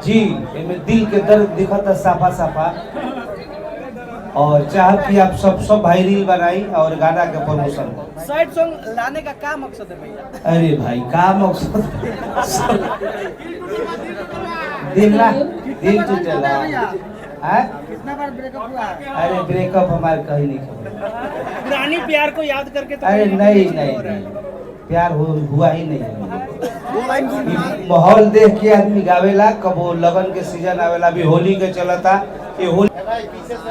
जी में दिल के दर्द दिखता साफा साफा और चाहत कि आप सब भाई रील बनाई और गाना के प्रमोशन साइड सॉन्ग लाने का क्या मकसद है भैया? अरे भाई का मकसद दिल टूटेला कितना बार ब्रेकअप हुआ? अरे ब्रेकअप हमारे कहीं नहीं खबर। पुरानी प्यार को याद करके तो अरे नहीं प्यार हुआ ही नहीं। माहौल देख के आदमी गावेला, कब वो लगन के सीजन आवेला, अभी होली के चलता ये होली।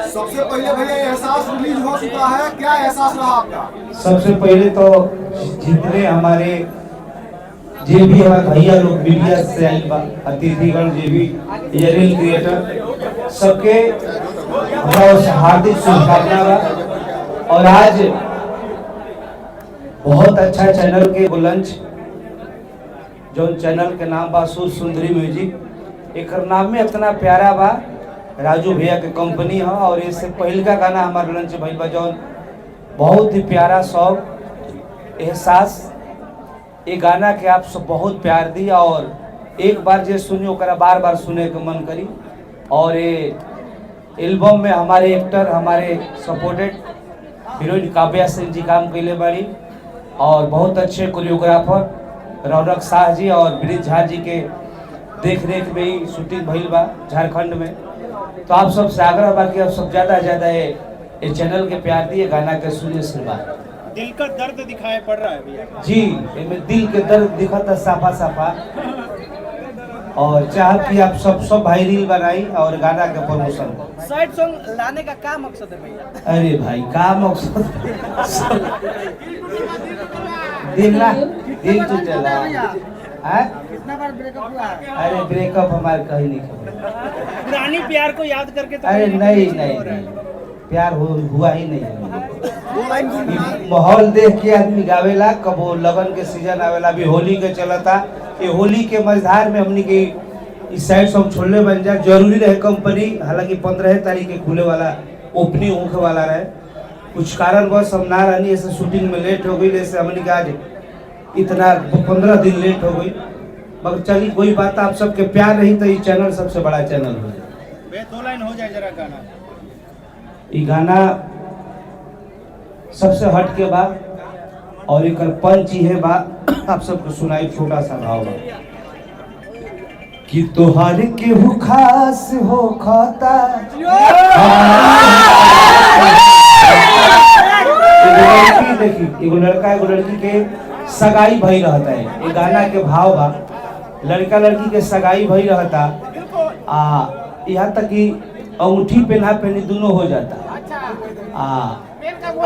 सबसे पहले भैया एहसास रिलीज हो चुका है, क्या एहसास रहा आपका? सबसे पहले तो जितने हमारे जे भी हमारे भैया लोग मीडिया से आई बा, अतिथिगण जे भी रियल क्रिएटर सबके हमारा हार्दिक शुभकामना बा। और आज बहुत अच्छा चैनल के लंच जो चैनल के नाम बा सुर सुंदरी म्यूजिक, एक नाम में इतना प्यारा बा, राजू भैया के कंपनी है। और इससे पहले का गाना हमारे लंच भइल बा जौन बहुत ही प्यारा सॉन्ग एहसास। ये गाना के आप सब बहुत प्यार दी और एक बार जे सुनी ओकरा बार बार सुने के मन करी। और ये एल्बम में हमारे एक्टर हमारे सपोर्टेड हीरोइन काव्या सिंह जी काम कैले बाड़ी और बहुत अच्छे कोरियोग्राफर रौनक शाह जी और ब्रिज झा जी के देख रेख में ही शूटिंग भइल बा झारखंड में। तो आप सब से आग्रह बा कि आप सब ज्यादा ये चैनल के प्यार दिए, गाना के सुनिए सिर्फ। दिल का दर्द दिखाई पड़ रहा है भैया। जी में दिल के दर्द दिखता साफा साफा और चाहत कि आप सब भाई रील बनाई और गाना के प्रमोशन। साइड सॉन्ग लाने का क्या मकसद है भैया? अरे भाई का मकसद दिल टूटेला। कितना बार ब्रेकअप हुआ? अरे ब्रेकअप हमारे कहीं नहीं खबर। पुरानी प्यार को याद करके तो अरे नहीं प्यार हुआ ही नहीं। माहौल देख के आदमी गावेला, कब वो लगन के सीजन आवेला, अभी होली के चलता ये होली के मझधार में हमनी के इस साइड सॉन्ग छोड़ने बन जा जरूरी रहे कंपनी। हालांकि 15 तारीख के खुले वाला ओपनिंग होने वाला रहे, कुछ कारणवश हम ना रहनी, ऐसे शूटिंग में लेट हो गई, जैसे हमने कहा आज इतना 15 दिन लेट हो गई। मगर चलिए कोई बात, आप सबके प्यार रही तो ये चैनल सबसे बड़ा चैनल हो जाए। 2 लाइन हो जाए जरा गाना। ये गाना सबसे हट के बा और एक पंच ही है बा, आप सबको सुनाई छोटा सा भाव बा कि तोहार के हु खास हो खाता। देखी एगो लड़का एगो लड़की के सगाई भई रहता है, ये गाना के भाव बा, लड़का लड़की के सगाई भई रहता आ यहाँ तक कि अंगूठी पहना पहनी दोनों हो जाता आ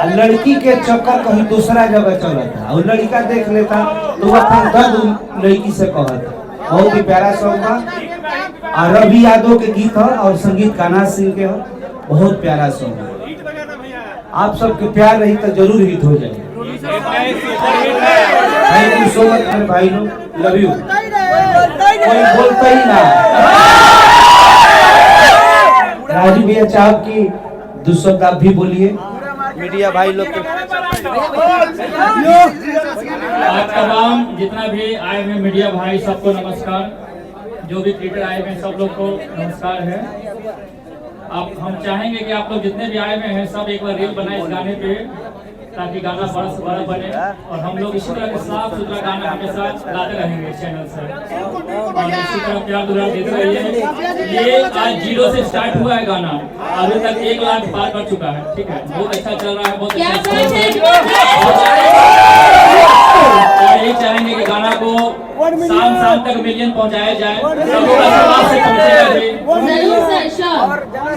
लड़की के चक्कर कहीं दूसरा जगह चलता और लड़का देख लेता तो वह फिर दर्द लड़की से कहता। बहुत ही प्यारा सॉन्ग बा और रवि यादव के गीत है और संगीत कान्हा सिंह के है, बहुत प्यारा सॉन्ग है। आप सबके प्यार रही तो जरूर हिट हो जाए। थैंक यू सो मच मेरे भाई लोग, लव यू। कोई बोलता ही ना। राजू भैया चाहब की 200 आप भी बोलिए मीडिया भाई लोग के। आज तमाम जितना भी आए हुए मीडिया भाई सबको नमस्कार, जो भी क्रिएटर आए हुए सब लोग को नमस्कार है। आप हम चाहेंगे कि आप लोग जितने भी आए हुए हैं सब एक बार रील बनाए इस गाने पे, ताकि गाना बड़ा से बड़ा बने और हम लोग इसी तरह के साफ सुथरा गाना हमेशा गाते रहेंगे चैनल से और इसी तरह प्यार दुलार देते रहिए। ये आज 0 से स्टार्ट हुआ है गाना, अभी तक 1 लाख पार कर चुका है। ठीक है, बहुत अच्छा चल रहा है, बहुत अच्छा। और यही चाहेंगे कि गाना को शाम तक मिलियन पहुंचाया जाए, सब लोग आशीर्वाद से पहुंचेगा।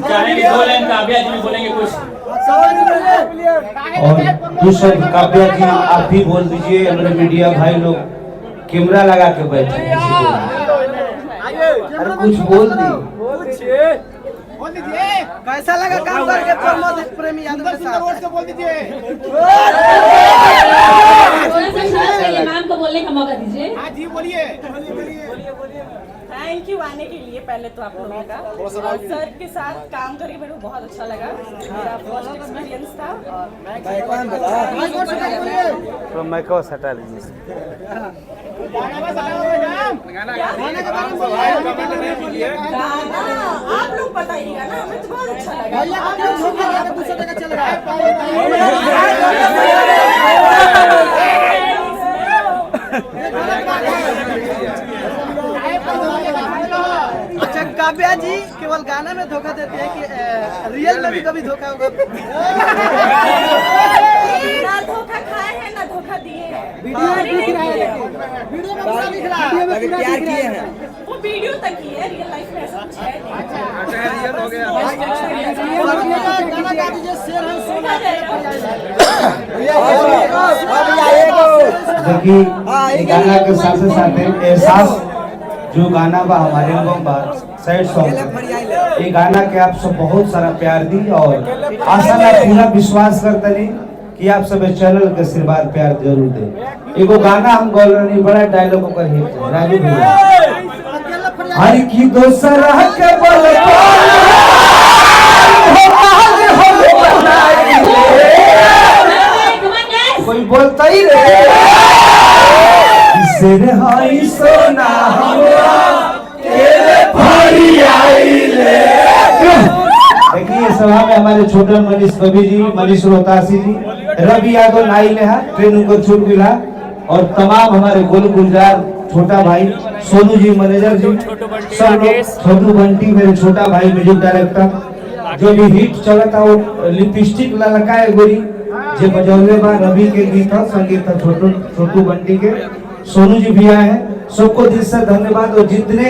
चाहेंगे 2 लाइन काव्या जी बोलेंगे कुछ और दूसरा काव्या जी आप भी बोल दीजिए। हमारे मीडिया भाई लोग कैमरा लगा के बैठे हैं, अरे कुछ बोल दीजिए। कैसा लगा काम करके प्रमोद प्रेमी यादव के साथ? बोल दीजिए। मैम को बोलने का मौका दीजिए। हाँ जी बोलिए। थैंक यू आने के लिए पहले तो आप लोगों का, और सर के साथ काम करके मेरे को बहुत अच्छा लगा, मेरा फर्स्ट एक्सपीरियंस था। तो मैं को हटा लीजिए। गाना आप लोग बताइएगा ना, हमें तो बहुत अच्छा लगा। दूसरे जगह चल रहा है। अच्छा काव्या जी केवल गाना में धोखा देते हैं कि रियल में भी कभी धोखा होगा? ना धोखा खाए हैं ना धोखा दिए हैं। वीडियो में दिख रहा है, वीडियो में पूरा दिख रहा है, वीडियो में प्यार किए हैं। वो वीडियो तक ही है, रियल लाइफ में ऐसा कुछ है नहीं। गाना गा दीजिए, शेर है सोना। देखिए ये गाना के साथ साथ एहसास जो गाना बा हमारे एल्बम बा सैड सॉन्ग, ये गाना के आप सब बहुत सारा प्यार दी और आशा ना पूरा विश्वास करतनी कि आप सब चैनल के आशीर्वाद प्यार जरूर दे। एगो गाना हम गौल रही बड़ा डायलॉग ओकर हिट है राजू भैया, हर की दोसरा के बल कोई बोलता ही रे सिर हाई सोना हमरा तेरे भारी आई ले। देखिए सभा में हमारे छोटे मनीष कवि जी, मनीष रोहतासी जी, रवि यादव नाई ने ट्रेन को छूट मिला और तमाम हमारे गोल गुलजार छोटा भाई, सोनू जी मैनेजर जी, सब लोग, छोटू बंटी मेरे छोटा भाई म्यूजिक डायरेक्टर, जो भी हिट चला था वो लिपस्टिक ललकाए गोरी जे बजौले बा रवि के गीत था, संगीत था छोटू बंटी के, सोनू जी भी आए हैं, सबको दिल से धन्यवाद। और जितने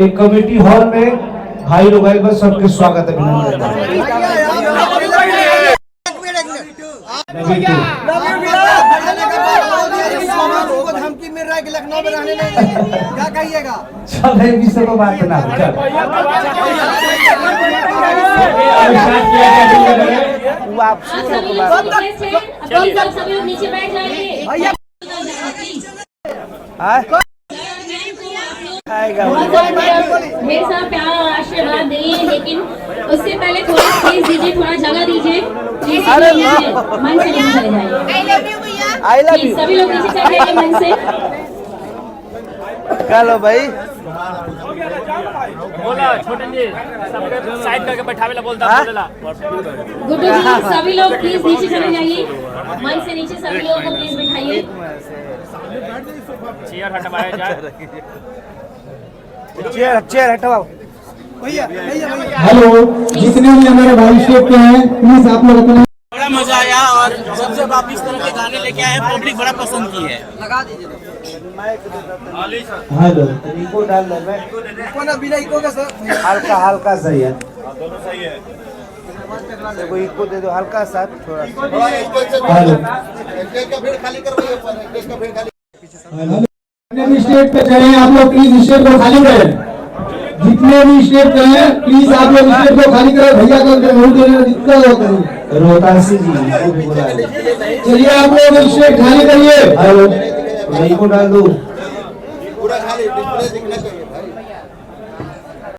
एक कमेटी हॉल में भाई लोग आए बस सबके स्वागत है, अभिनंदन धमकी मिल रहा है कि लखनऊ में रहने नहीं, क्या कहिएगा? चल ये विषय को बात ना चल सभी लोग नीचे बैठ जाइए। ढेर सारा प्यार और आशीर्वाद दिए, लेकिन उससे पहले थोड़ा स्पेस दीजिए, थोड़ा जगह दीजिए। प्लीज मन से नीचे चले जाइए। प्लीज सभी लोग नीचे चले जाइए मन से। चलो भाई बोला छोटे जी सबके साइड करके बैठावेला बोलता बोलेला। गुड्डू जी सभी लोग प्लीज नीचे चले जाइए, मन से नीचे सभी लोगों को प्लीज बिठाइए। चेयर हटवाया जाए, चेयर हटवाओ। हेलो, जितने भी हमारे भाई स्टेट के हैं प्लीज आप लोग अपना बड़ा मजा आया और सबसे आप इस तरह के गाने लेके आए हैं, पब्लिक बड़ा पसंद की है। लगा दीजिए हेलो इनको डाल दे मैं कौन बिना इको का सर हल्का हल्का सही है, देखो इनको दे दो हल्का सा थोड़ा। हेलो जितने भी स्टेट पे गए हैं आप लोग प्लीज स्टेट को खाली करें। जितने भी स्टेट पे हैं प्लीज आप लोग स्टेट को खाली करें। भैया को जितना हो करें। रोहतासी जी इनको भी बुला लो। चलिए आप लोग स्टेट खाली करिए। हेलो इनको डाल दो पूरा खाली डिस्प्ले दिखना चाहिए।